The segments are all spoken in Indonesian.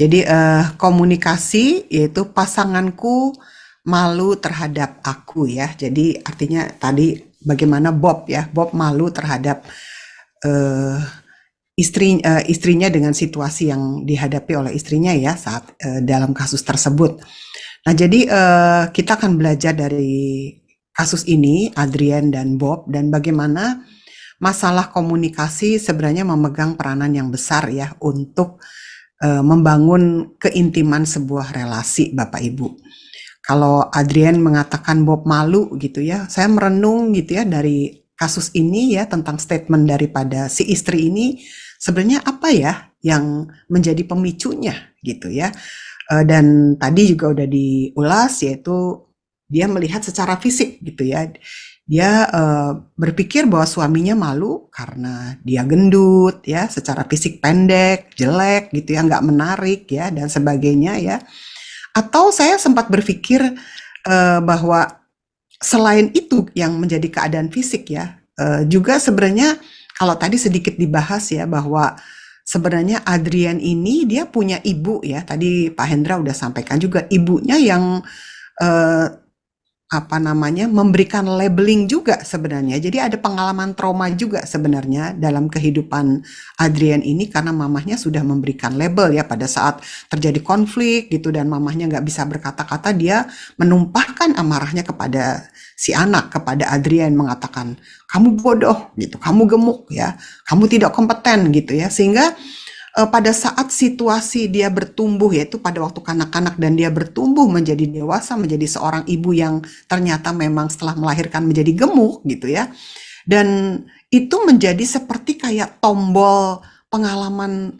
Jadi komunikasi yaitu pasanganku malu terhadap aku ya. Jadi artinya tadi bagaimana Bob ya, Bob malu terhadap eh, istrinya dengan situasi yang dihadapi oleh istrinya ya saat dalam kasus tersebut. Nah, jadi kita akan belajar dari kasus ini, Adrian dan Bob, dan bagaimana masalah komunikasi sebenarnya memegang peranan yang besar ya untuk membangun keintiman sebuah relasi Bapak Ibu. Kalau Adrian mengatakan Bob malu gitu ya, saya merenung gitu ya dari kasus ini ya tentang statement daripada si istri ini sebenarnya apa ya yang menjadi pemicunya gitu ya. Dan tadi juga udah diulas yaitu dia melihat secara fisik gitu ya. Dia berpikir bahwa suaminya malu karena dia gendut ya, secara fisik pendek, jelek gitu ya, nggak menarik ya dan sebagainya ya. Atau saya sempat berpikir bahwa selain itu yang menjadi keadaan fisik ya, juga sebenarnya kalau tadi sedikit dibahas ya bahwa sebenarnya Adrian ini dia punya ibu ya. Tadi Pak Hendra udah sampaikan juga ibunya yang eh, apa namanya memberikan labeling juga sebenarnya. Jadi ada pengalaman trauma juga sebenarnya dalam kehidupan Adrian ini karena mamahnya sudah memberikan label ya pada saat terjadi konflik gitu dan mamahnya nggak bisa berkata-kata dia menumpahkan amarahnya kepada si anak kepada Adrian mengatakan kamu bodoh gitu, kamu gemuk ya, kamu tidak kompeten gitu ya sehingga pada saat situasi dia bertumbuh yaitu pada waktu kanak-kanak dan dia bertumbuh menjadi dewasa menjadi seorang ibu yang ternyata memang setelah melahirkan menjadi gemuk gitu ya dan itu menjadi seperti kayak tombol pengalaman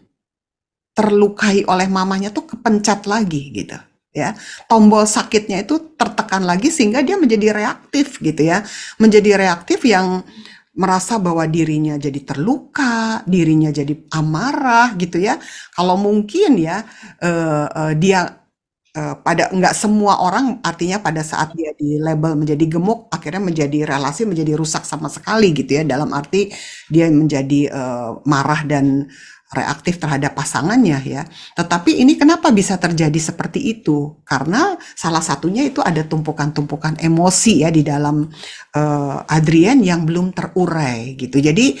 terlukai oleh mamanya tuh kepencet lagi gitu ya tombol sakitnya itu tertekan lagi sehingga dia menjadi reaktif gitu ya menjadi reaktif yang merasa bahwa dirinya jadi terluka, dirinya jadi amarah gitu ya. Kalau mungkin ya dia pada nggak semua orang artinya pada saat dia di label menjadi gemuk akhirnya menjadi relasi menjadi rusak sama sekali gitu ya dalam arti dia menjadi marah dan reaktif terhadap pasangannya ya. Tetapi ini kenapa bisa terjadi seperti itu? Karena salah satunya itu ada tumpukan-tumpukan emosi ya di dalam Adrian yang belum terurai gitu. Jadi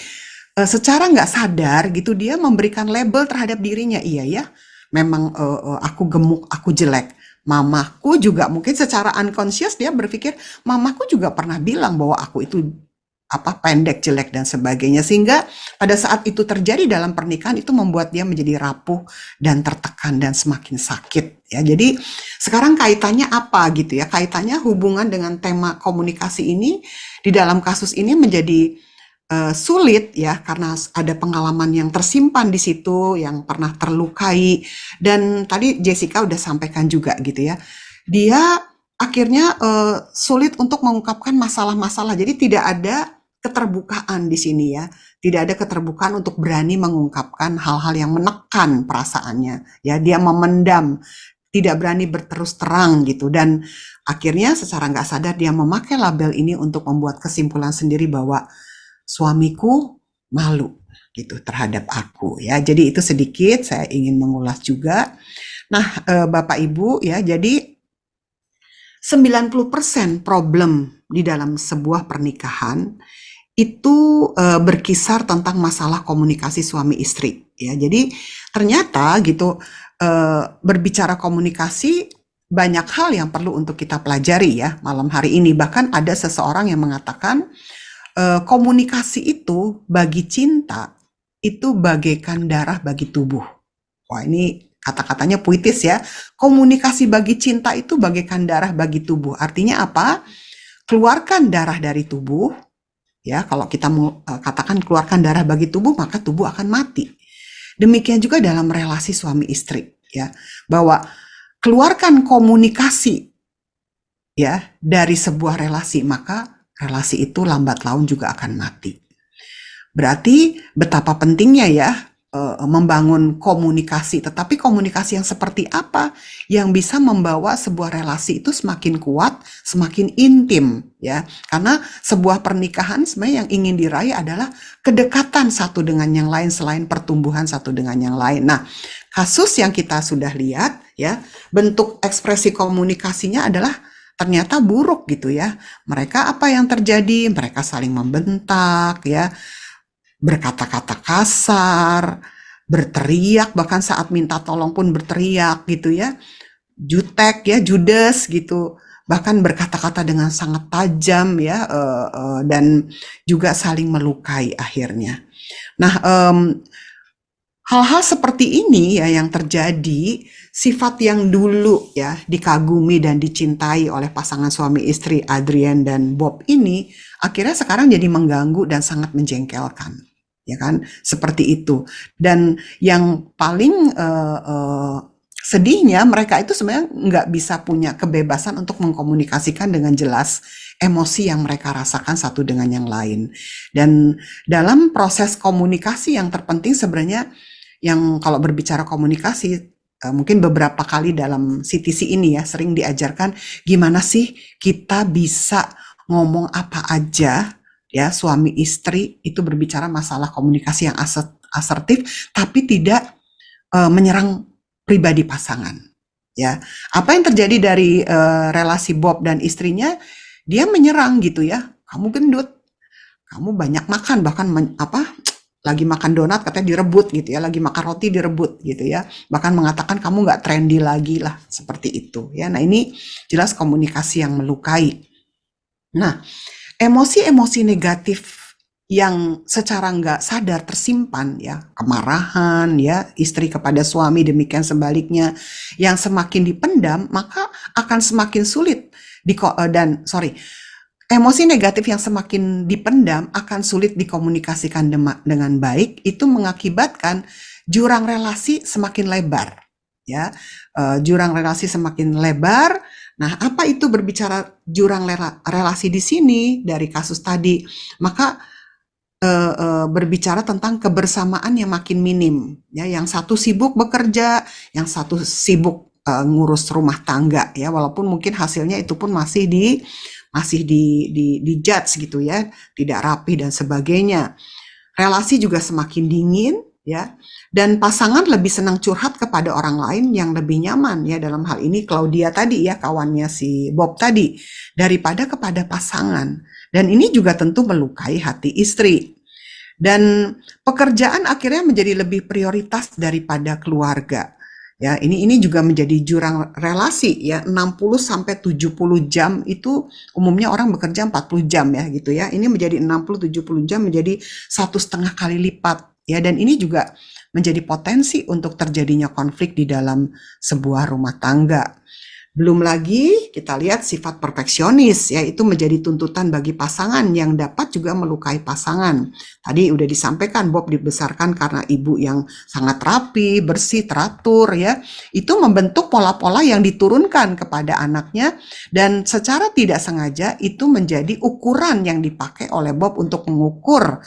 secara nggak sadar gitu dia memberikan label terhadap dirinya. Iya ya, memang aku gemuk, aku jelek. Mamaku juga mungkin secara unconscious dia berpikir mamaku juga pernah bilang bahwa aku itu apa pendek, jelek dan sebagainya sehingga pada saat itu terjadi dalam pernikahan itu membuat dia menjadi rapuh dan tertekan dan semakin sakit ya. Jadi sekarang kaitannya apa gitu ya? Kaitannya hubungan dengan tema komunikasi ini di dalam kasus ini menjadi sulit ya karena ada pengalaman yang tersimpan di situ yang pernah terlukai dan tadi Jessica udah sampaikan juga gitu ya. Dia akhirnya sulit untuk mengungkapkan masalah-masalah. Jadi tidak ada keterbukaan di sini ya. Tidak ada keterbukaan untuk berani mengungkapkan hal-hal yang menekan perasaannya. Ya, dia memendam, tidak berani berterus terang gitu dan akhirnya secara nggak sadar dia memakai label ini untuk membuat kesimpulan sendiri bahwa suamiku malu gitu terhadap aku ya. Jadi itu sedikit saya ingin mengulas juga. Nah, Bapak Ibu ya, jadi 90% problem di dalam sebuah pernikahan itu berkisar tentang masalah komunikasi suami istri ya. Jadi ternyata gitu berbicara komunikasi banyak hal yang perlu untuk kita pelajari ya malam hari ini. Bahkan ada seseorang yang mengatakan komunikasi itu bagi cinta itu bagaikan darah bagi tubuh. Wah, ini kata-katanya puitis ya. Komunikasi bagi cinta itu bagaikan darah bagi tubuh. Artinya apa? Keluarkan darah dari tubuh, ya. Kalau kita mau katakan keluarkan darah bagi tubuh, maka tubuh akan mati. Demikian juga dalam relasi suami istri, ya. Bahwa keluarkan komunikasi ya dari sebuah relasi, maka relasi itu lambat laun juga akan mati. Berarti betapa pentingnya ya membangun komunikasi, tetapi komunikasi yang seperti apa yang bisa membawa sebuah relasi itu semakin kuat, semakin intim ya. Karena sebuah pernikahan sebenarnya yang ingin diraih adalah kedekatan satu dengan yang lain selain pertumbuhan satu dengan yang lain. Nah, kasus yang kita sudah lihat ya, bentuk ekspresi komunikasinya adalah ternyata buruk gitu ya. Mereka apa yang terjadi? Mereka saling membentak ya, berkata-kata kasar, berteriak, bahkan saat minta tolong pun berteriak gitu ya, jutek ya, judes gitu, bahkan berkata-kata dengan sangat tajam ya, dan juga saling melukai akhirnya. Nah, hal-hal seperti ini ya yang terjadi, sifat yang dulu ya dikagumi dan dicintai oleh pasangan suami istri Adrian dan Bob ini, akhirnya sekarang jadi mengganggu dan sangat menjengkelkan. Ya kan, seperti itu. Dan yang paling sedihnya mereka itu sebenarnya nggak bisa punya kebebasan untuk mengkomunikasikan dengan jelas emosi yang mereka rasakan satu dengan yang lain. Dan dalam proses komunikasi yang terpenting sebenarnya, yang kalau berbicara komunikasi, mungkin beberapa kali dalam CTC ini ya sering diajarkan gimana sih kita bisa ngomong apa aja ya, suami istri itu berbicara masalah komunikasi yang asertif tapi tidak menyerang pribadi pasangan ya. Apa yang terjadi dari relasi Bob dan istrinya, dia menyerang gitu ya, kamu gendut, kamu banyak makan, bahkan lagi makan donat katanya direbut gitu ya, lagi makan roti direbut gitu ya, bahkan mengatakan kamu nggak trendy lagi lah, seperti itu ya. Nah, ini jelas komunikasi yang melukai. Nah, emosi-emosi negatif yang secara nggak sadar tersimpan ya, kemarahan ya, istri kepada suami, demikian sebaliknya, yang semakin dipendam maka akan semakin sulit emosi negatif yang semakin dipendam akan sulit dikomunikasikan dengan baik, itu mengakibatkan jurang relasi semakin lebar ya. Jurang relasi semakin lebar. Nah, apa itu berbicara jurang relasi di sini dari kasus tadi? Maka berbicara tentang kebersamaan yang makin minim ya, yang satu sibuk bekerja, yang satu sibuk ngurus rumah tangga ya, walaupun mungkin hasilnya itu pun masih di judge gitu ya, tidak rapi dan sebagainya. Relasi juga semakin dingin ya, dan pasangan lebih senang curhat kepada orang lain yang lebih nyaman ya, dalam hal ini Claudia tadi ya, kawannya si Bob tadi, daripada kepada pasangan. Dan ini juga tentu melukai hati istri. Dan pekerjaan akhirnya menjadi lebih prioritas daripada keluarga. Ya, ini juga menjadi jurang relasi ya, 60 sampai 70 jam itu umumnya orang bekerja 40 jam ya gitu ya. Ini menjadi 60-70 jam, menjadi 1,5 kali lipat ya, dan ini juga menjadi potensi untuk terjadinya konflik di dalam sebuah rumah tangga. Belum lagi kita lihat sifat perfeksionis, yaitu menjadi tuntutan bagi pasangan yang dapat juga melukai pasangan. Tadi udah disampaikan, Bob dibesarkan karena ibu yang sangat rapi, bersih, teratur ya. Itu membentuk pola-pola yang diturunkan kepada anaknya, dan secara tidak sengaja itu menjadi ukuran yang dipakai oleh Bob untuk mengukur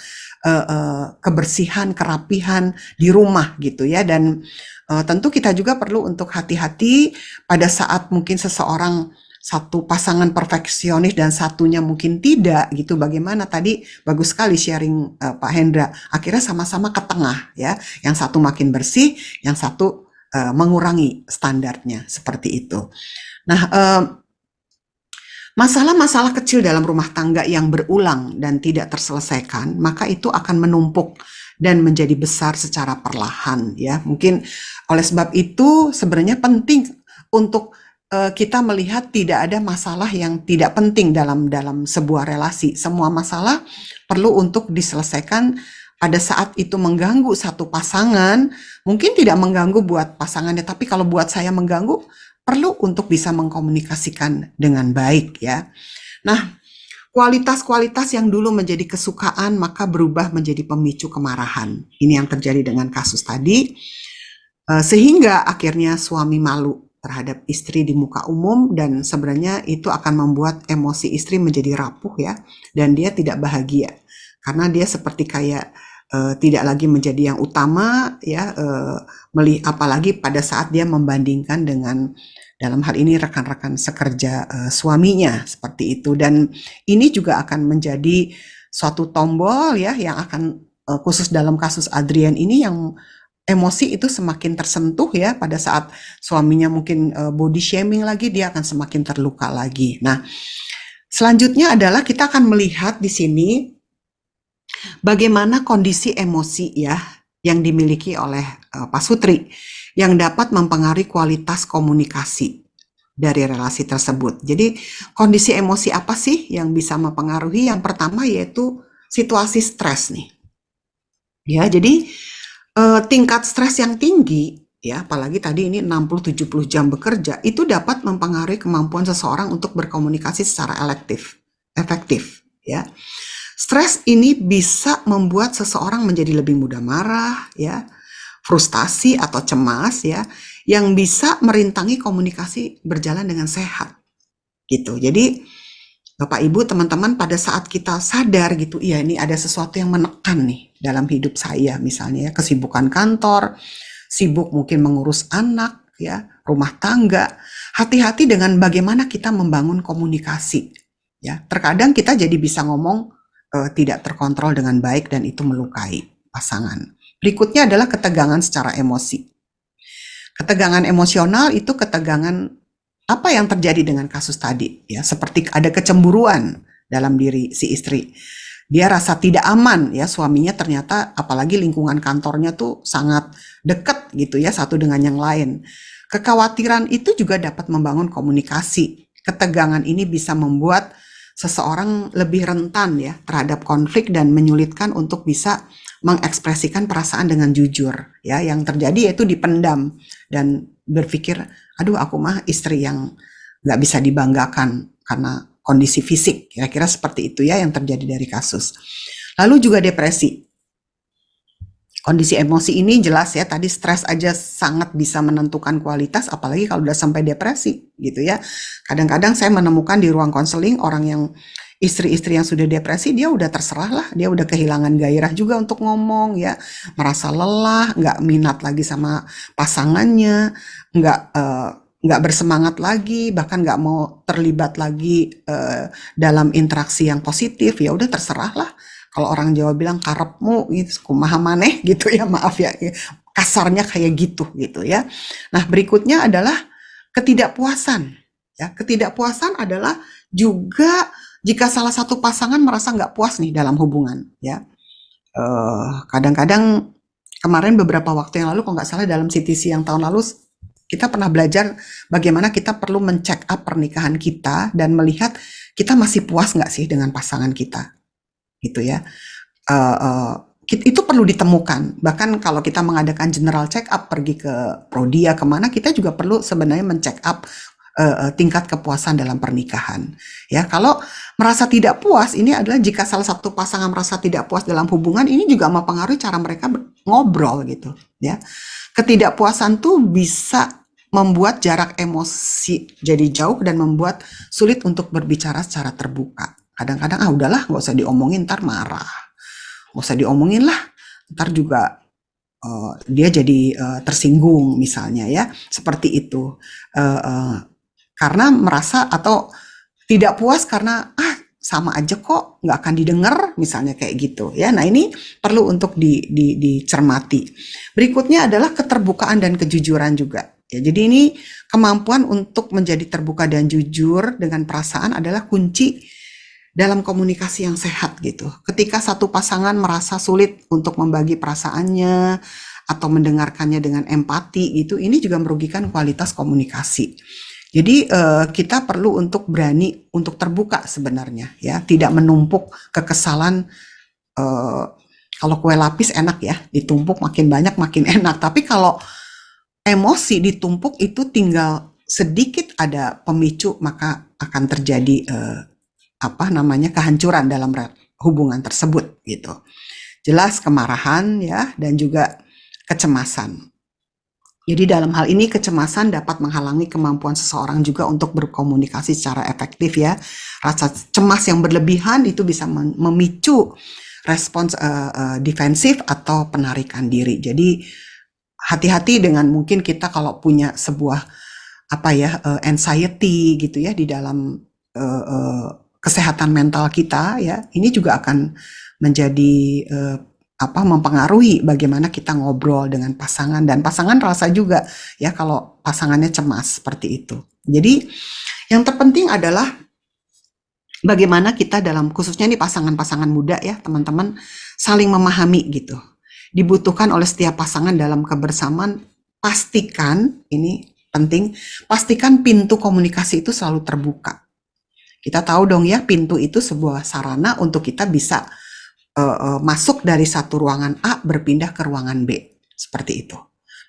kebersihan, kerapihan di rumah gitu ya. Dan tentu kita juga perlu untuk hati-hati pada saat mungkin satu pasangan perfeksionis dan satunya mungkin tidak gitu. Bagaimana tadi bagus sekali sharing Pak Hendra. Akhirnya sama-sama ke tengah ya. Yang satu makin bersih, yang satu mengurangi standarnya, seperti itu. Nah, masalah-masalah kecil dalam rumah tangga yang berulang dan tidak terselesaikan, maka itu akan menumpuk dan menjadi besar secara perlahan ya. Mungkin oleh sebab itu sebenarnya penting untuk kita melihat tidak ada masalah yang tidak penting dalam sebuah relasi. Semua masalah perlu untuk diselesaikan pada saat itu mengganggu satu pasangan. Mungkin tidak mengganggu buat pasangannya, tapi kalau buat saya mengganggu, perlu untuk bisa mengkomunikasikan dengan baik ya. Nah, kualitas-kualitas yang dulu menjadi kesukaan maka berubah menjadi pemicu kemarahan. Ini yang terjadi dengan kasus tadi. Sehingga akhirnya suami malu terhadap istri di muka umum, dan sebenarnya itu akan membuat emosi istri menjadi rapuh ya, dan dia tidak bahagia. Karena dia seperti kayak tidak lagi menjadi yang utama ya, apalagi pada saat dia membandingkan dengan dalam hal ini rekan-rekan sekerja suaminya seperti itu. Dan ini juga akan menjadi suatu tombol ya yang akan khusus dalam kasus Adrian ini, yang emosi itu semakin tersentuh ya pada saat suaminya mungkin body shaming lagi, dia akan semakin terluka lagi. Nah, selanjutnya adalah kita akan melihat di sini bagaimana kondisi emosi ya yang dimiliki oleh Pak Sutri yang dapat mempengaruhi kualitas komunikasi dari relasi tersebut. Jadi kondisi emosi apa sih yang bisa mempengaruhi? Yang pertama yaitu situasi stres nih. Ya, jadi tingkat stres yang tinggi ya, apalagi tadi ini 60-70 jam bekerja, itu dapat mempengaruhi kemampuan seseorang untuk berkomunikasi secara efektif ya. Stres ini bisa membuat seseorang menjadi lebih mudah marah ya, frustasi atau cemas ya, yang bisa merintangi komunikasi berjalan dengan sehat gitu. Jadi Bapak Ibu, teman-teman, pada saat kita sadar gitu, iya ini ada sesuatu yang menekan nih dalam hidup saya, misalnya ya, kesibukan kantor, sibuk mungkin mengurus anak, ya, rumah tangga. Hati-hati dengan bagaimana kita membangun komunikasi. Ya, terkadang kita jadi bisa ngomong tidak terkontrol dengan baik dan itu melukai pasangan. Berikutnya adalah ketegangan secara emosi. Ketegangan emosional itu ketegangan apa yang terjadi dengan kasus tadi ya, seperti ada kecemburuan dalam diri si istri. Dia rasa tidak aman ya, suaminya ternyata apalagi lingkungan kantornya tuh sangat dekat gitu ya satu dengan yang lain. Kekhawatiran itu juga dapat membangun komunikasi. Ketegangan ini bisa membuat seseorang lebih rentan ya terhadap konflik dan menyulitkan untuk bisa mengekspresikan perasaan dengan jujur ya. Yang terjadi yaitu dipendam dan berpikir, aduh aku mah istri yang nggak bisa dibanggakan karena kondisi fisik, kira-kira seperti itu ya yang terjadi dari kasus. Lalu juga depresi. Kondisi emosi ini jelas ya, tadi stres aja sangat bisa menentukan kualitas, apalagi kalau udah sampai depresi gitu ya. Kadang-kadang saya menemukan di ruang konseling orang yang istri-istri yang sudah depresi, dia udah terserah lah, dia udah kehilangan gairah juga untuk ngomong ya, merasa lelah, nggak minat lagi sama pasangannya, nggak bersemangat lagi, bahkan nggak mau terlibat lagi dalam interaksi yang positif. Ya udah terserah lah. Kalau orang Jawa bilang karepmu gitu, kumaha maneh gitu ya, maaf ya, kasarnya kayak gitu ya. Nah, berikutnya adalah ketidakpuasan. Ya, ketidakpuasan adalah juga jika salah satu pasangan merasa nggak puas nih dalam hubungan ya. Kadang-kadang kemarin beberapa waktu yang lalu, kalau nggak salah dalam CTC yang tahun lalu, kita pernah belajar bagaimana kita perlu men-check up pernikahan kita dan melihat kita masih puas nggak sih dengan pasangan kita gitu ya. Itu perlu ditemukan. Bahkan kalau kita mengadakan general check up, pergi ke Prodia kemana, kita juga perlu sebenarnya men-check up tingkat kepuasan dalam pernikahan. Ya, kalau merasa tidak puas, ini adalah jika salah satu pasangan merasa tidak puas dalam hubungan, ini juga mempengaruhi cara mereka ngobrol gitu. Ya, ketidakpuasan tuh bisa membuat jarak emosi jadi jauh dan membuat sulit untuk berbicara secara terbuka. Kadang-kadang udahlah nggak usah diomongin, ntar marah, nggak usah diomongin lah, ntar juga dia jadi tersinggung misalnya ya, seperti itu, karena merasa atau tidak puas karena sama aja kok, nggak akan didengar misalnya kayak gitu ya. Nah, ini perlu untuk dicermati. Berikutnya adalah keterbukaan dan kejujuran juga ya. Jadi ini kemampuan untuk menjadi terbuka dan jujur dengan perasaan adalah kunci dalam komunikasi yang sehat gitu. Ketika satu pasangan merasa sulit untuk membagi perasaannya atau mendengarkannya dengan empati gitu, ini juga merugikan kualitas komunikasi. Jadi kita perlu untuk berani untuk terbuka sebenarnya ya, tidak menumpuk kekesalan. Kalau kue lapis enak ya, ditumpuk makin banyak makin enak. Tapi kalau emosi ditumpuk itu tinggal sedikit ada pemicu, maka akan terjadi kehancuran dalam hubungan tersebut gitu. Jelas kemarahan ya, dan juga kecemasan. Jadi dalam hal ini kecemasan dapat menghalangi kemampuan seseorang juga untuk berkomunikasi secara efektif ya. Rasa cemas yang berlebihan itu bisa memicu respons defensif atau penarikan diri. Jadi hati-hati dengan mungkin kita kalau punya sebuah anxiety gitu ya di dalam kesehatan mental kita ya, ini juga akan menjadi mempengaruhi bagaimana kita ngobrol dengan pasangan, dan pasangan rasa juga ya kalau pasangannya cemas seperti itu. Jadi yang terpenting adalah bagaimana kita dalam, khususnya nih pasangan-pasangan muda ya teman-teman, saling memahami gitu. Dibutuhkan oleh setiap pasangan dalam kebersamaan, pastikan, ini penting, pastikan pintu komunikasi itu selalu terbuka. Kita tahu dong ya, pintu itu sebuah sarana untuk kita bisa masuk dari satu ruangan A berpindah ke ruangan B, seperti itu.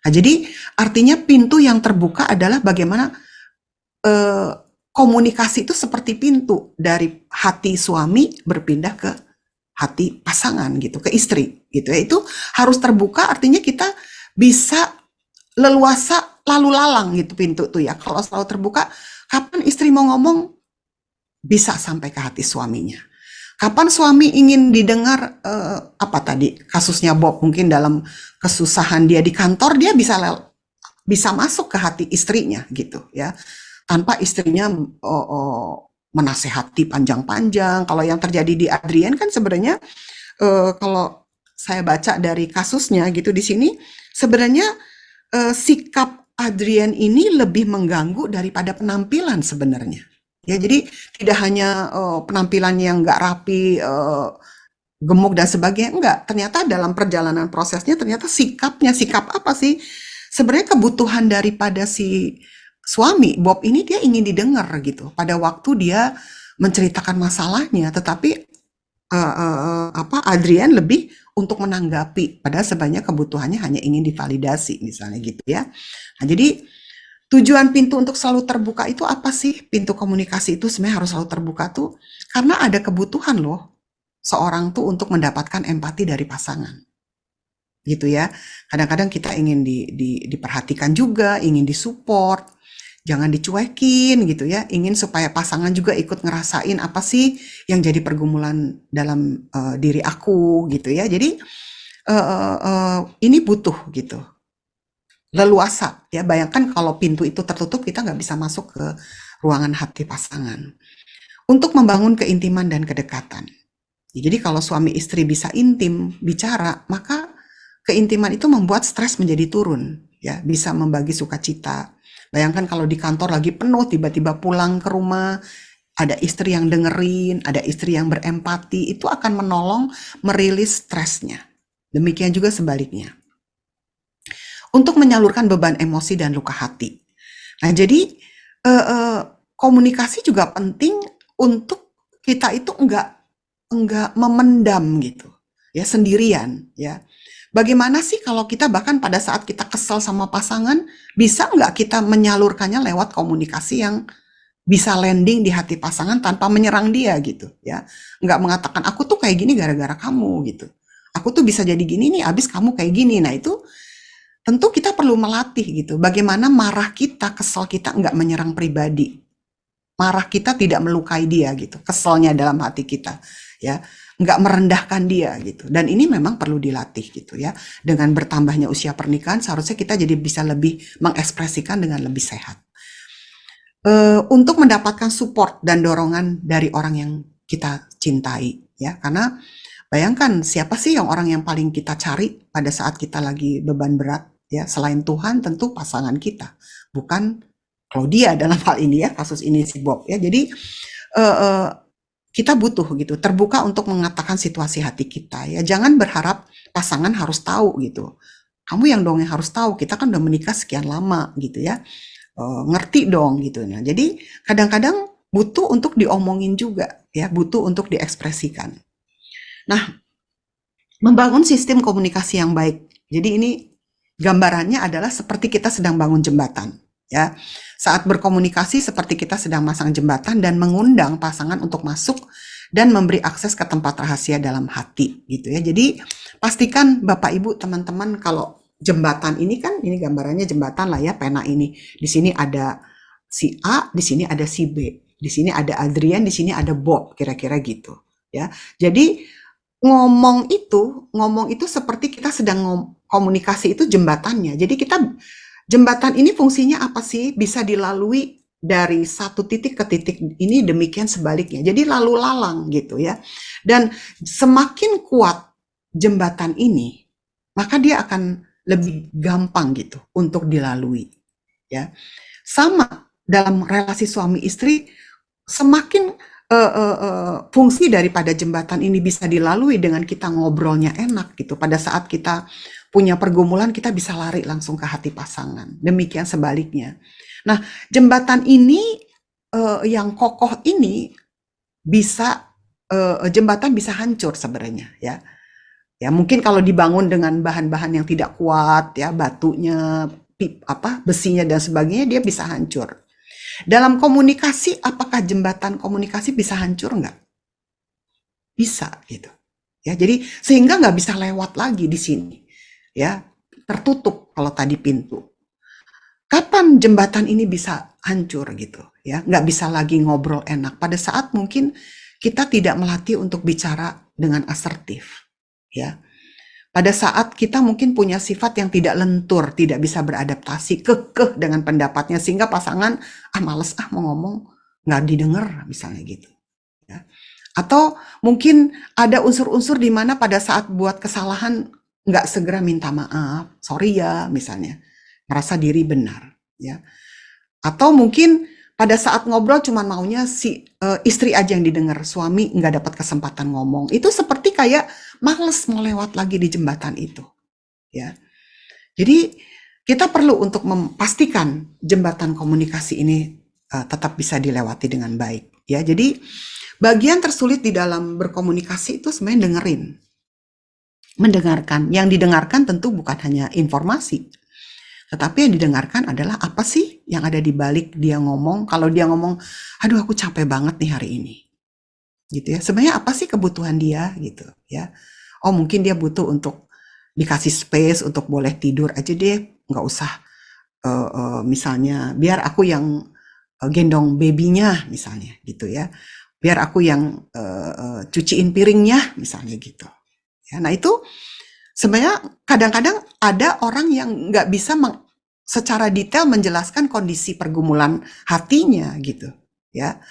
Nah, jadi artinya pintu yang terbuka adalah bagaimana komunikasi itu seperti pintu dari hati suami berpindah ke hati pasangan gitu, ke istri gitu ya. Itu harus terbuka, artinya kita bisa leluasa lalu lalang gitu pintu tuh ya. Kalau selalu terbuka, kapan istri mau ngomong bisa sampai ke hati suaminya. Kapan suami ingin didengar tadi kasusnya Bob, mungkin dalam kesusahan dia di kantor, dia bisa masuk ke hati istrinya gitu ya, tanpa istrinya menasehati panjang-panjang. Kalau yang terjadi di Adrian kan sebenarnya kalau saya baca dari kasusnya gitu di sini, sebenarnya sikap Adrian ini lebih mengganggu daripada penampilan sebenarnya. Ya, jadi tidak hanya penampilan yang nggak rapi, gemuk dan sebagainya, enggak. Ternyata dalam perjalanan prosesnya, ternyata sikap apa sih? Sebenarnya kebutuhan daripada si suami Bob ini, dia ingin didengar gitu. Pada waktu dia menceritakan masalahnya, tetapi Adrian lebih untuk menanggapi, padahal sebenarnya kebutuhannya hanya ingin divalidasi misalnya gitu ya. Nah, jadi tujuan pintu untuk selalu terbuka itu apa sih? Pintu komunikasi itu sebenarnya harus selalu terbuka tuh karena ada kebutuhan loh seorang tuh untuk mendapatkan empati dari pasangan. Gitu ya. Kadang-kadang kita ingin diperhatikan juga, ingin disupport, jangan dicuekin gitu ya. Ingin supaya pasangan juga ikut ngerasain apa sih yang jadi pergumulan dalam diri aku gitu ya. Jadi ini butuh gitu. Leluasa ya, bayangkan kalau pintu itu tertutup, kita nggak bisa masuk ke ruangan hati pasangan. Untuk membangun keintiman dan kedekatan. Jadi kalau suami istri bisa intim bicara, maka keintiman itu membuat stres menjadi turun ya, bisa membagi sukacita. Bayangkan kalau di kantor lagi penuh, tiba-tiba pulang ke rumah ada istri yang dengerin, ada istri yang berempati, itu akan menolong merilis stresnya. Demikian juga sebaliknya. Untuk menyalurkan beban emosi dan luka hati. Nah, jadi komunikasi juga penting untuk kita itu enggak memendam gitu ya, sendirian ya. Bagaimana sih kalau kita bahkan pada saat kita kesel sama pasangan, bisa nggak kita menyalurkannya lewat komunikasi yang bisa landing di hati pasangan tanpa menyerang dia gitu ya. Nggak mengatakan aku tuh kayak gini gara-gara kamu gitu. Aku tuh bisa jadi gini nih abis kamu kayak gini. Nah, itu tentu kita perlu melatih gitu. Bagaimana marah kita, kesel kita nggak menyerang pribadi. Marah kita tidak melukai dia gitu. Keselnya dalam hati kita ya, nggak merendahkan dia gitu. Dan ini memang perlu dilatih gitu ya. Dengan bertambahnya usia pernikahan, seharusnya kita jadi bisa lebih mengekspresikan dengan lebih sehat. Untuk mendapatkan support dan dorongan dari orang yang kita cintai ya, karena bayangkan siapa sih orang yang paling kita cari pada saat kita lagi beban berat ya, selain Tuhan tentu pasangan kita, bukan Claudia dalam hal ini ya, kasus ini si Bob ya. Jadi kita butuh gitu terbuka untuk mengatakan situasi hati kita ya. Jangan berharap pasangan harus tahu gitu. Kamu yang harus tahu, kita kan udah menikah sekian lama gitu ya. Ngerti dong gitu. Nah, jadi kadang-kadang butuh untuk diomongin juga ya, butuh untuk diekspresikan. Nah, membangun sistem komunikasi yang baik. Jadi ini gambarannya adalah seperti kita sedang bangun jembatan ya. Saat berkomunikasi seperti kita sedang masang jembatan dan mengundang pasangan untuk masuk dan memberi akses ke tempat rahasia dalam hati gitu ya. Jadi pastikan Bapak Ibu teman-teman, kalau jembatan ini kan, ini gambarannya jembatan lah ya, pena ini. Di sini ada si A, di sini ada si B, di sini ada Adrian, di sini ada Bob, kira-kira gitu ya. Jadi ngomong itu seperti kita sedang komunikasi, itu jembatannya. Jadi jembatan ini fungsinya apa sih? Bisa dilalui dari satu titik ke titik ini, demikian sebaliknya. Jadi lalu lalang gitu ya. Dan semakin kuat jembatan ini, maka dia akan lebih gampang gitu untuk dilalui ya. Sama dalam relasi suami istri, semakin fungsi daripada jembatan ini bisa dilalui dengan kita ngobrolnya enak gitu. Pada saat kita punya pergumulan, kita bisa lari langsung ke hati pasangan. Demikian sebaliknya. Nah, jembatan ini yang kokoh ini bisa jembatan bisa hancur sebenarnya ya. Ya mungkin kalau dibangun dengan bahan-bahan yang tidak kuat ya, batunya, besinya dan sebagainya, dia bisa hancur. Dalam komunikasi, apakah jembatan komunikasi bisa hancur nggak? Bisa gitu. Ya, jadi sehingga nggak bisa lewat lagi di sini. Ya, tertutup kalau tadi pintu. Kapan jembatan ini bisa hancur gitu? Ya, nggak bisa lagi ngobrol enak. Pada saat mungkin kita tidak melatih untuk bicara dengan asertif. Ya, pada saat kita mungkin punya sifat yang tidak lentur, tidak bisa beradaptasi, kekeh dengan pendapatnya, sehingga pasangan, males mau ngomong, nggak didengar, misalnya gitu. Ya. Atau mungkin ada unsur-unsur di mana pada saat buat kesalahan, nggak segera minta maaf, sorry ya, misalnya. Merasa diri benar. Ya. Atau mungkin pada saat ngobrol cuma maunya si istri aja yang didengar, suami nggak dapat kesempatan ngomong. Itu seperti kayak males mau lewat lagi di jembatan itu, ya. Jadi kita perlu untuk memastikan jembatan komunikasi ini tetap bisa dilewati dengan baik, ya. Jadi bagian tersulit di dalam berkomunikasi itu sebenarnya mendengarkan. Yang didengarkan tentu bukan hanya informasi, tetapi yang didengarkan adalah apa sih yang ada di balik dia ngomong. Kalau dia ngomong, aduh aku capek banget nih hari ini, gitu ya. Sebenarnya apa sih kebutuhan dia gitu ya. Oh mungkin dia butuh untuk dikasih space untuk boleh tidur aja deh, nggak usah misalnya biar aku yang gendong babynya misalnya gitu ya. Biar aku yang cuciin piringnya misalnya gitu. Ya, nah itu sebenarnya kadang-kadang ada orang yang nggak bisa secara detail menjelaskan kondisi pergumulan hatinya gitu ya.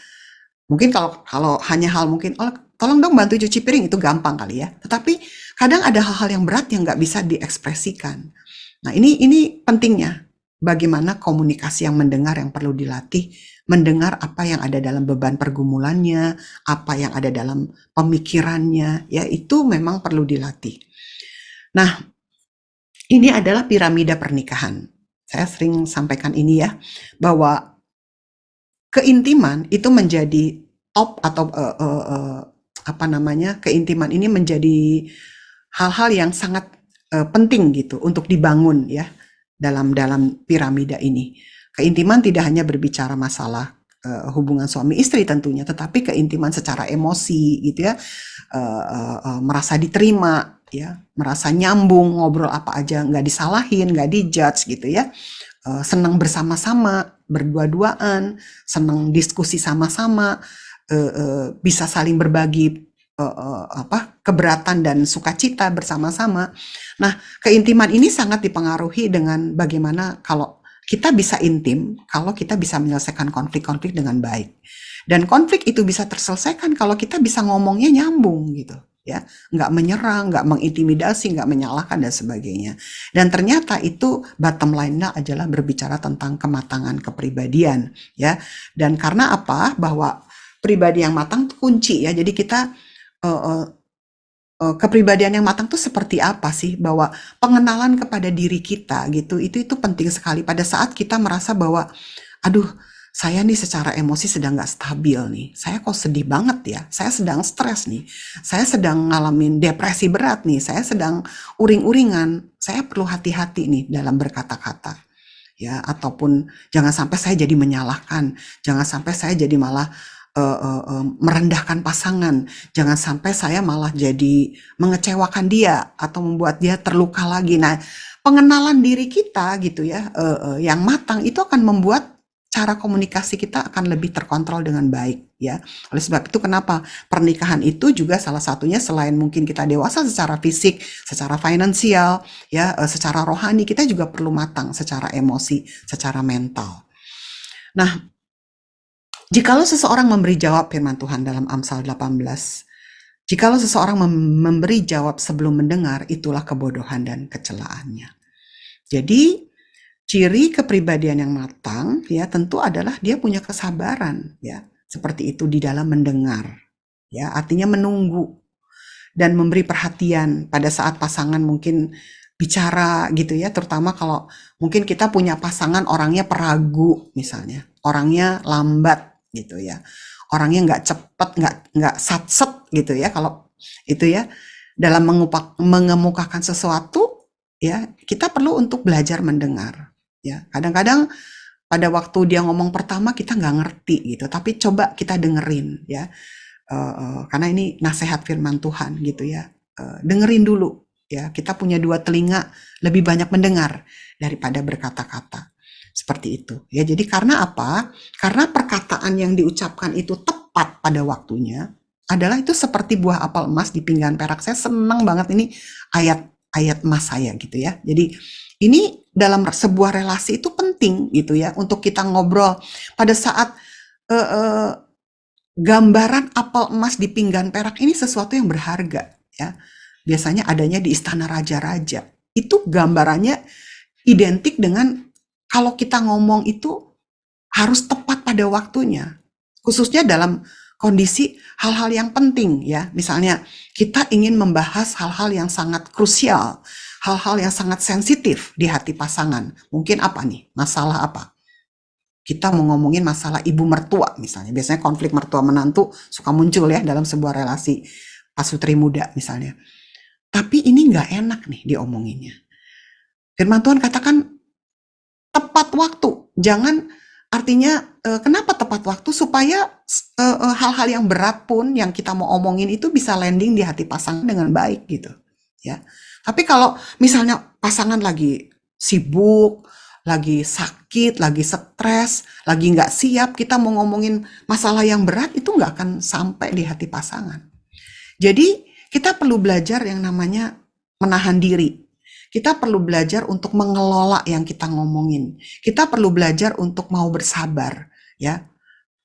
Mungkin kalau kalau hanya hal mungkin, oh tolong dong bantu cuci piring, itu gampang kali ya. Tetapi kadang ada hal-hal yang berat yang nggak bisa diekspresikan. Nah ini pentingnya bagaimana komunikasi yang mendengar yang perlu dilatih, mendengar apa yang ada dalam beban pergumulannya, apa yang ada dalam pemikirannya, ya itu memang perlu dilatih. Nah, ini adalah piramida pernikahan. Saya sering sampaikan ini ya, bahwa keintiman itu menjadi top atau apa namanya, keintiman ini menjadi hal-hal yang sangat penting gitu untuk dibangun ya dalam piramida ini. Keintiman tidak hanya berbicara masalah hubungan suami istri tentunya, tetapi keintiman secara emosi gitu ya, merasa diterima ya, merasa nyambung, ngobrol apa aja nggak disalahin, nggak dijudge gitu ya, senang bersama-sama, berdua-duaan, senang diskusi sama-sama, bisa saling berbagi keberatan dan sukacita bersama-sama. Nah, keintiman ini sangat dipengaruhi dengan bagaimana kalau kita bisa intim, kalau kita bisa menyelesaikan konflik-konflik dengan baik. Dan konflik itu bisa terselesaikan kalau kita bisa ngomongnya nyambung gitu ya, nggak menyerang, nggak mengintimidasi, nggak menyalahkan dan sebagainya. Dan ternyata itu bottom line-nya adalah berbicara tentang kematangan kepribadian ya. Dan karena apa? Bahwa pribadi yang matang itu kunci ya. Jadi kita kepribadian yang matang tuh seperti apa sih? Bahwa pengenalan kepada diri kita gitu, itu penting sekali pada saat kita merasa bahwa, aduh, saya nih secara emosi sedang nggak stabil nih. Saya kok sedih banget ya. Saya sedang stres nih. Saya sedang ngalamin depresi berat nih. Saya sedang uring-uringan. Saya perlu hati-hati nih dalam berkata-kata. Ya, ataupun jangan sampai saya jadi menyalahkan. Jangan sampai saya jadi malah merendahkan pasangan. Jangan sampai saya malah jadi mengecewakan dia atau membuat dia terluka lagi. Nah, pengenalan diri kita gitu ya, yang matang itu akan membuat cara komunikasi kita akan lebih terkontrol dengan baik ya. Oleh sebab itu kenapa pernikahan itu juga salah satunya selain mungkin kita dewasa secara fisik, secara finansial, ya, secara rohani kita juga perlu matang secara emosi, secara mental. Nah, jikalau seseorang memberi jawab firman Tuhan dalam Amsal 18, jikalau seseorang memberi jawab sebelum mendengar, itulah kebodohan dan kecelaannya. Jadi ciri kepribadian yang matang ya tentu adalah dia punya kesabaran ya seperti itu di dalam mendengar ya artinya menunggu dan memberi perhatian pada saat pasangan mungkin bicara gitu ya terutama kalau mungkin kita punya pasangan orangnya peragu misalnya orangnya lambat gitu ya orangnya nggak cepet nggak satset gitu ya kalau itu ya dalam mengemukakan sesuatu ya kita perlu untuk belajar mendengar. Ya, kadang-kadang pada waktu dia ngomong pertama kita nggak ngerti gitu, tapi coba kita dengerin ya, karena ini nasihat firman Tuhan gitu ya, dengerin dulu ya, kita punya dua telinga lebih banyak mendengar daripada berkata-kata, seperti itu ya. Jadi karena apa? Karena perkataan yang diucapkan itu tepat pada waktunya adalah itu seperti buah apel emas di pinggan perak. Saya senang banget ini ayat emas saya gitu ya. Jadi ini dalam sebuah relasi itu penting gitu ya untuk kita ngobrol pada saat gambaran apel emas di pinggan perak ini sesuatu yang berharga ya. Biasanya adanya di istana raja-raja. Itu gambarannya identik dengan kalau kita ngomong itu harus tepat pada waktunya. Khususnya dalam kondisi hal-hal yang penting ya. Misalnya kita ingin membahas hal-hal yang sangat krusial, hal-hal yang sangat sensitif di hati pasangan. Mungkin apa nih? Masalah apa? Kita mau ngomongin masalah ibu mertua misalnya. Biasanya konflik mertua menantu suka muncul ya dalam sebuah relasi pasutri muda misalnya. Tapi ini nggak enak nih diomonginnya. Firman Tuhan katakan tepat waktu. Jangan artinya kenapa tepat waktu? Supaya hal-hal yang berat pun yang kita mau omongin itu bisa landing di hati pasangan dengan baik gitu. Ya. Tapi kalau misalnya pasangan lagi sibuk, lagi sakit, lagi stres, lagi nggak siap, kita mau ngomongin masalah yang berat itu nggak akan sampai di hati pasangan. Jadi kita perlu belajar yang namanya menahan diri. Kita perlu belajar untuk mengelola yang kita ngomongin. Kita perlu belajar untuk mau bersabar, ya.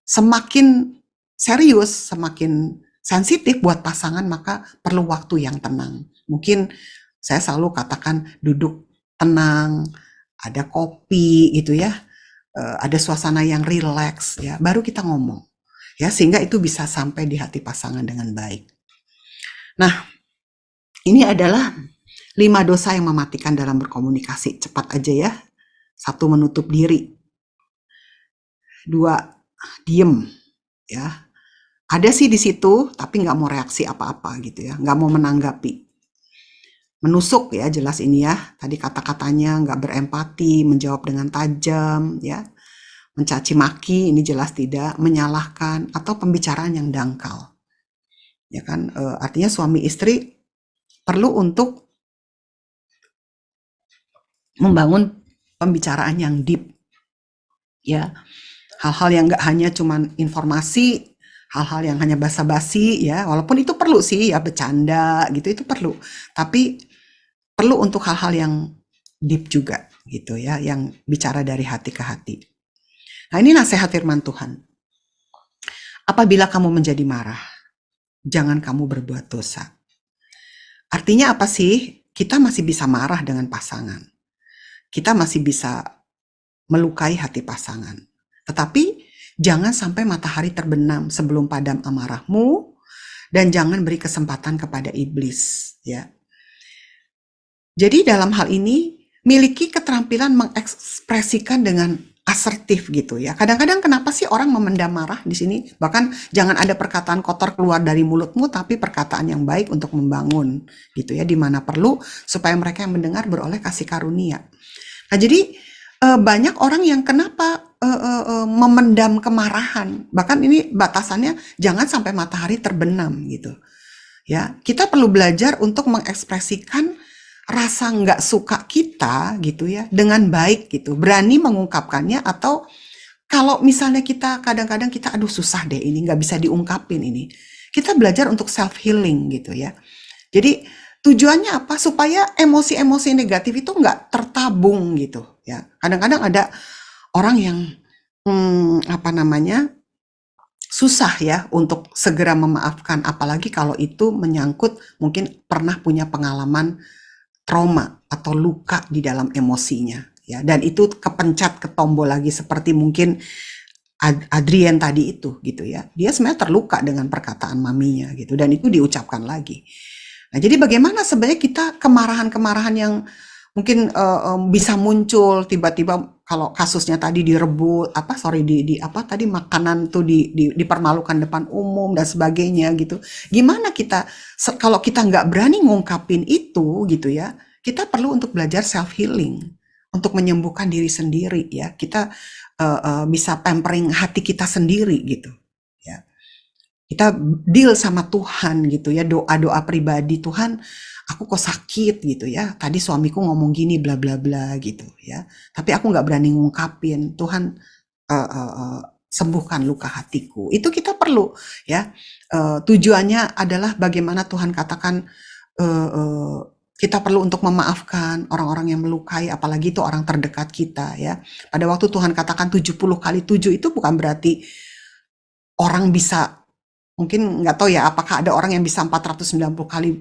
Semakin serius, semakin sensitif buat pasangan, maka perlu waktu yang tenang. Mungkin saya selalu katakan duduk tenang, ada kopi gitu ya, ada suasana yang rileks ya, baru kita ngomong. Ya, sehingga itu bisa sampai di hati pasangan dengan baik. Nah, ini adalah 5 dosa yang mematikan dalam berkomunikasi. Cepat aja ya. 1, menutup diri. 2, diem. Ya, ada sih di situ, tapi nggak mau reaksi apa-apa gitu ya, nggak mau menanggapi. Menusuk ya, jelas ini ya. Tadi kata-katanya nggak berempati, menjawab dengan tajam, ya. Mencaci maki, ini jelas tidak. Menyalahkan atau pembicaraan yang dangkal. Ya kan, artinya suami istri perlu untuk membangun pembicaraan yang deep, ya. Hal-hal yang nggak hanya cuman informasi, hal-hal yang hanya basa-basi, ya. Walaupun itu perlu sih, ya bercanda gitu itu perlu. Tapi perlu untuk hal-hal yang deep juga, gitu ya, yang bicara dari hati ke hati. Nah ini nasihat firman Tuhan. Apabila kamu menjadi marah, jangan kamu berbuat dosa. Artinya apa sih? Kita masih bisa marah dengan pasangan. Kita masih bisa melukai hati pasangan. Tetapi jangan sampai matahari terbenam sebelum padam amarahmu, dan jangan beri kesempatan kepada iblis. Ya. Jadi dalam hal ini, miliki keterampilan mengekspresikan dengan asertif gitu ya. Kadang-kadang kenapa sih orang memendam marah di sini? Bahkan jangan ada perkataan kotor keluar dari mulutmu, tapi perkataan yang baik untuk membangun gitu ya, di mana perlu supaya mereka yang mendengar beroleh kasih karunia. Nah jadi banyak orang yang kenapa memendam kemarahan, bahkan ini batasannya jangan sampai matahari terbenam gitu. Ya, kita perlu belajar untuk mengekspresikan rasa nggak suka kita gitu ya dengan baik gitu, berani mengungkapkannya atau kalau misalnya kita kadang-kadang kita aduh susah deh ini nggak bisa diungkapin ini. Kita belajar untuk self healing gitu ya. Jadi tujuannya apa? Supaya emosi-emosi negatif itu nggak tertabung gitu ya. Kadang-kadang ada orang yang apa namanya susah ya untuk segera memaafkan, apalagi kalau itu menyangkut mungkin pernah punya pengalaman trauma atau luka di dalam emosinya ya. Dan itu kepencet ke tombol lagi seperti mungkin Adrian tadi itu gitu ya. Dia sebenarnya terluka dengan perkataan maminya gitu dan itu diucapkan lagi. Nah, jadi bagaimana sebenarnya kita kemarahan-kemarahan yang mungkin bisa muncul tiba-tiba kalau kasusnya tadi direbut apa sorry di apa tadi makanan tuh dipermalukan depan umum dan sebagainya gitu. Gimana kita kalau kita nggak berani ngungkapin itu gitu ya, kita perlu untuk belajar self healing untuk menyembuhkan diri sendiri ya. Kita bisa pampering hati kita sendiri gitu. Ya kita deal sama Tuhan gitu ya, doa-doa pribadi, Tuhan aku kok sakit gitu ya, tadi suamiku ngomong gini bla bla bla gitu ya, tapi aku nggak berani ngungkapin, Tuhan sembuhkan luka hatiku. Itu kita perlu ya. Tujuannya adalah bagaimana Tuhan katakan kita perlu untuk memaafkan orang-orang yang melukai, apalagi itu orang terdekat kita ya. Pada waktu Tuhan katakan 70 kali 7 itu bukan berarti orang bisa, mungkin nggak tahu ya apakah ada orang yang bisa 490 kali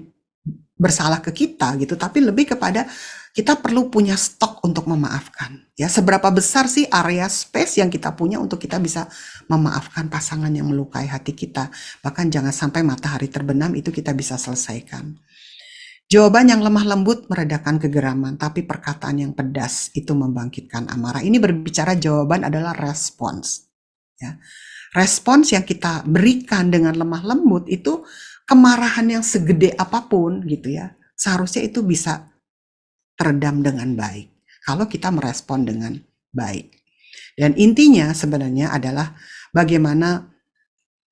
bersalah ke kita gitu, tapi lebih kepada kita perlu punya stok untuk memaafkan. Ya, seberapa besar sih area space yang kita punya untuk kita bisa memaafkan pasangan yang melukai hati kita. Bahkan jangan sampai matahari terbenam itu kita bisa selesaikan. Jawaban yang lemah lembut meredakan kegeraman, tapi perkataan yang pedas itu membangkitkan amarah. Ini berbicara jawaban adalah respons. Ya. Respons yang kita berikan dengan lemah lembut itu kemarahan yang segede apapun gitu ya. Seharusnya itu bisa teredam dengan baik kalau kita merespon dengan baik. Dan intinya sebenarnya adalah bagaimana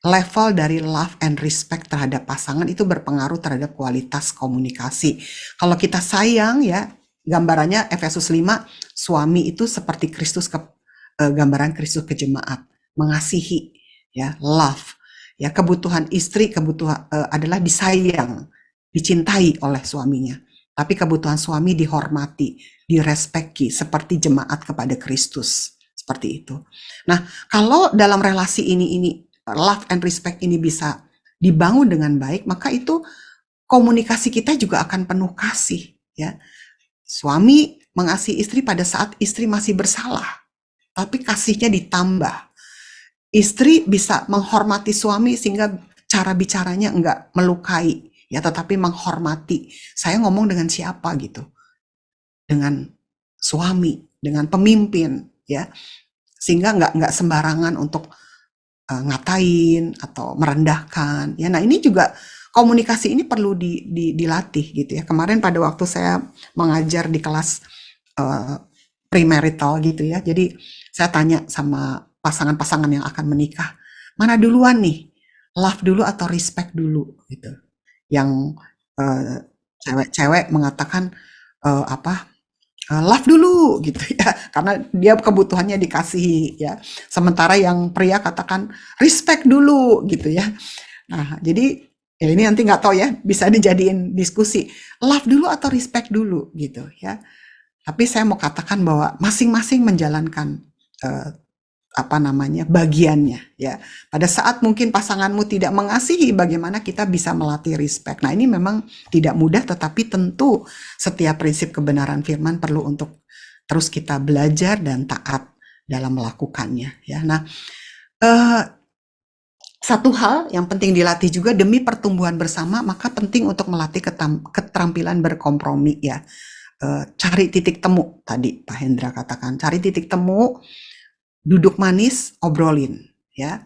level dari love and respect terhadap pasangan itu berpengaruh terhadap kualitas komunikasi. Kalau kita sayang ya, gambarannya Efesus 5, suami itu seperti Kristus gambaran Kristus ke jemaat, mengasihi ya, love. Ya, kebutuhan istri adalah disayang, dicintai oleh suaminya. Tapi kebutuhan suami dihormati, direspeki seperti jemaat kepada Kristus. Seperti itu. Nah, kalau dalam relasi ini love and respect ini bisa dibangun dengan baik, maka itu komunikasi kita juga akan penuh kasih ya. Suami mengasihi istri pada saat istri masih bersalah, tapi kasihnya ditambah. Istri bisa menghormati suami sehingga cara bicaranya enggak melukai ya, tetapi menghormati. Saya ngomong dengan siapa gitu? Dengan suami, dengan pemimpin ya. Sehingga enggak sembarangan untuk ngatain atau merendahkan ya. Nah, ini juga komunikasi ini perlu dilatih gitu ya. Kemarin pada waktu saya mengajar di kelas premarital gitu ya. Jadi saya tanya sama pasangan-pasangan yang akan menikah, mana duluan nih? Love dulu atau respect dulu gitu. Yang cewek-cewek mengatakan apa? Love dulu gitu ya, karena dia kebutuhannya dikasihi ya. Sementara yang pria katakan respect dulu gitu ya. Nah, jadi ya ini nanti nggak tahu ya, bisa dijadiin diskusi. Love dulu atau respect dulu gitu ya. Tapi saya mau katakan bahwa masing-masing menjalankan eh, apa namanya bagiannya ya. Pada saat mungkin pasanganmu tidak mengasihi, bagaimana kita bisa melatih respect. Nah, ini memang tidak mudah, tetapi tentu setiap prinsip kebenaran firman perlu untuk terus kita belajar dan taat dalam melakukannya ya. Nah, satu hal yang penting dilatih juga demi pertumbuhan bersama, maka penting untuk melatih keterampilan berkompromi ya. Cari titik temu tadi Pak Hendra katakan, cari titik temu, duduk manis, obrolin ya.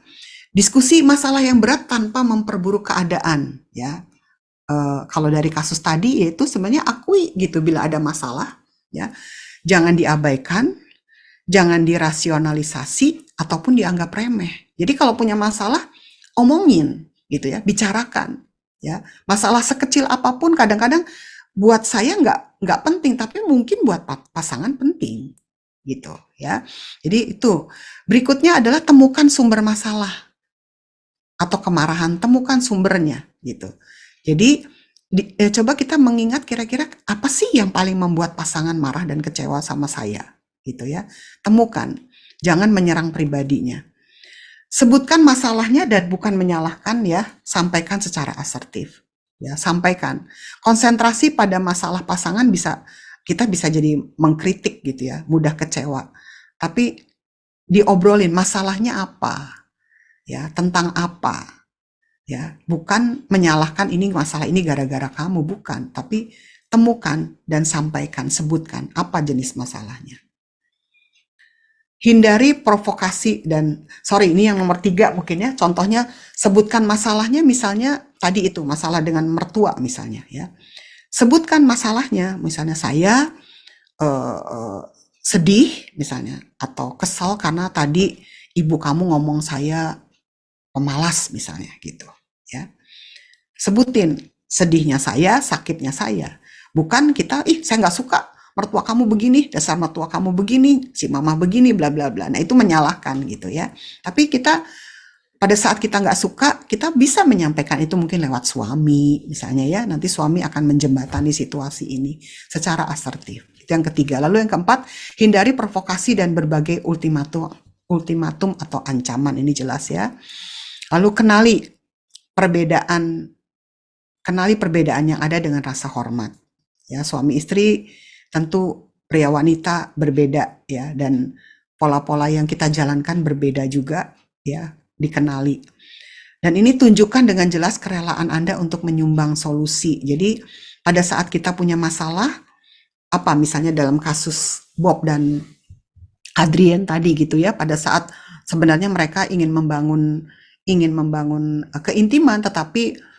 Diskusi masalah yang berat tanpa memperburuk keadaan ya. Kalau dari kasus tadi yaitu sebenarnya akui gitu bila ada masalah ya. Jangan diabaikan, jangan dirasionalisasi ataupun dianggap remeh. Jadi kalau punya masalah omongin gitu ya, bicarakan ya. Masalah sekecil apapun kadang-kadang buat saya nggak penting, tapi mungkin buat pasangan penting gitu ya. Jadi itu. Berikutnya adalah temukan sumber masalah atau kemarahan, temukan sumbernya gitu. Jadi coba kita mengingat kira-kira apa sih yang paling membuat pasangan marah dan kecewa sama saya gitu ya. Temukan, jangan menyerang pribadinya. Sebutkan masalahnya dan bukan menyalahkan ya, sampaikan secara asertif. Ya, sampaikan. Konsentrasi pada masalah pasangan kita bisa jadi mengkritik gitu ya, mudah kecewa. Tapi diobrolin masalahnya apa? Ya, tentang apa? Ya, bukan menyalahkan ini masalah ini gara-gara kamu, bukan, tapi temukan dan sampaikan, sebutkan apa jenis masalahnya. Hindari provokasi dan sorry ini yang nomor 3 mungkin ya, contohnya sebutkan masalahnya misalnya tadi itu masalah dengan mertua misalnya ya. Sebutkan masalahnya misalnya saya uh, sedih misalnya atau kesal karena tadi ibu kamu ngomong saya pemalas misalnya gitu ya. Sebutin sedihnya saya, sakitnya saya. Bukan kita, saya nggak suka mertua kamu begini, dasar mertua kamu begini, si mama begini, bla bla bla. Nah itu menyalahkan gitu ya. Tapi kita pada saat kita nggak suka, kita bisa menyampaikan itu mungkin lewat suami misalnya ya. Nanti suami akan menjembatani situasi ini secara asertif. Itu yang ketiga. Lalu yang keempat, hindari provokasi dan berbagai ultimatum atau ancaman, ini jelas ya. Lalu perbedaan kenali perbedaan yang ada dengan rasa hormat. Ya, suami istri tentu pria wanita berbeda ya, dan pola-pola yang kita jalankan berbeda juga ya, dikenali. Dan ini tunjukkan dengan jelas kerelaan Anda untuk menyumbang solusi. Jadi pada saat kita punya masalah, apa misalnya dalam kasus Bob dan Adrien tadi gitu ya, pada saat sebenarnya mereka ingin membangun keintiman, tetapi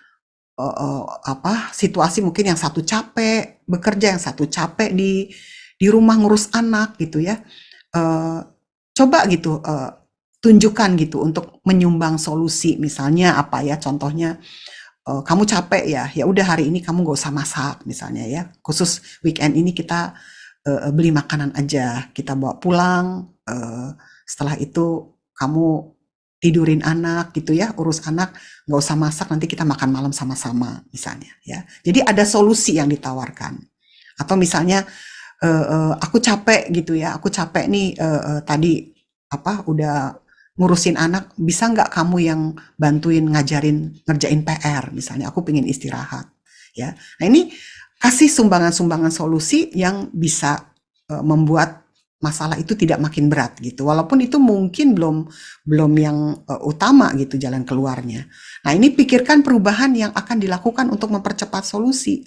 situasi mungkin yang satu capek bekerja, yang satu capek di rumah ngurus anak gitu ya. Coba gitu tunjukkan gitu untuk menyumbang solusi, misalnya apa ya, contohnya kamu capek ya udah hari ini kamu gak usah masak misalnya ya, khusus weekend ini kita beli makanan aja, kita bawa pulang, setelah itu kamu tidurin anak gitu ya, urus anak, nggak usah masak, nanti kita makan malam sama-sama misalnya ya. Jadi ada solusi yang ditawarkan. Atau misalnya aku capek gitu ya, aku capek nih tadi udah ngurusin anak, bisa nggak kamu yang bantuin ngerjain PR misalnya, aku pengen istirahat ya. Nah ini kasih sumbangan-sumbangan solusi yang bisa membuat masalah itu tidak makin berat gitu. Walaupun itu mungkin belum yang utama gitu jalan keluarnya. Nah, ini pikirkan perubahan yang akan dilakukan untuk mempercepat solusi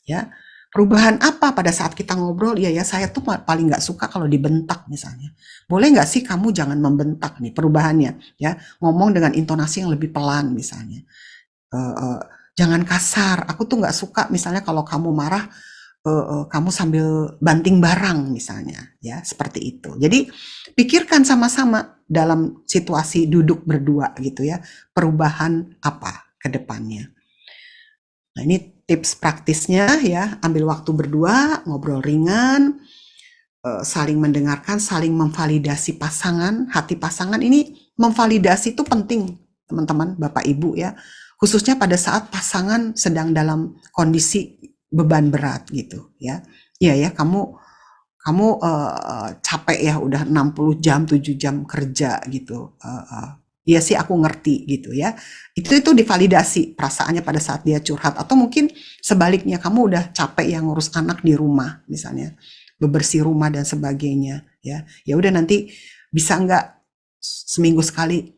ya. Perubahan apa pada saat kita ngobrol? Ya saya tuh paling nggak suka kalau dibentak misalnya. Boleh nggak sih kamu jangan membentak nih perubahannya ya. Ngomong dengan intonasi yang lebih pelan misalnya. Jangan kasar. Aku tuh nggak suka misalnya kalau kamu marah, kamu sambil banting barang misalnya, ya seperti itu. Jadi pikirkan sama-sama dalam situasi duduk berdua gitu ya, perubahan apa ke depannya. Nah ini tips praktisnya ya, ambil waktu berdua, ngobrol ringan, saling mendengarkan, saling memvalidasi pasangan, hati pasangan ini memvalidasi itu penting teman-teman, Bapak Ibu ya. Khususnya pada saat pasangan sedang dalam kondisi beban berat gitu ya. Iya ya, kamu capek ya udah 60 jam, 7 jam kerja gitu. Iya sih aku ngerti gitu ya. Itu divalidasi perasaannya pada saat dia curhat, atau mungkin sebaliknya kamu udah capek ya ngurus anak di rumah misalnya, bebersih rumah dan sebagainya ya. Ya udah nanti bisa nggak seminggu sekali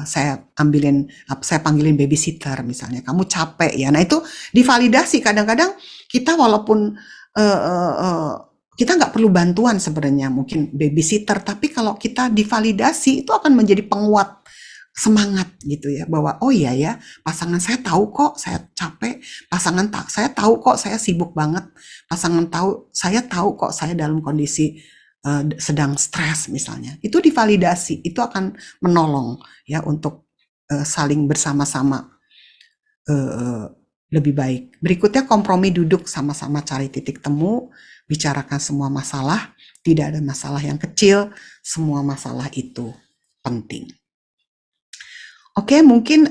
saya panggilin babysitter misalnya. Kamu capek ya. Nah itu divalidasi. Kadang-kadang kita walaupun kita nggak perlu bantuan sebenarnya mungkin babysitter, tapi kalau kita divalidasi itu akan menjadi penguat semangat gitu ya, bahwa oh iya ya, pasangan saya tahu kok saya capek, saya tahu kok saya sibuk banget, saya tahu kok saya dalam kondisi sedang stres misalnya. Itu divalidasi, itu akan menolong ya untuk saling bersama-sama lebih baik. Berikutnya kompromi, duduk sama-sama cari titik temu, bicarakan semua masalah, tidak ada masalah yang kecil, semua masalah itu penting. Oke, mungkin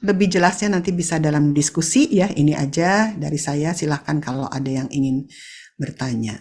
lebih jelasnya nanti bisa dalam diskusi ya. Ini aja dari saya, silahkan kalau ada yang ingin bertanya.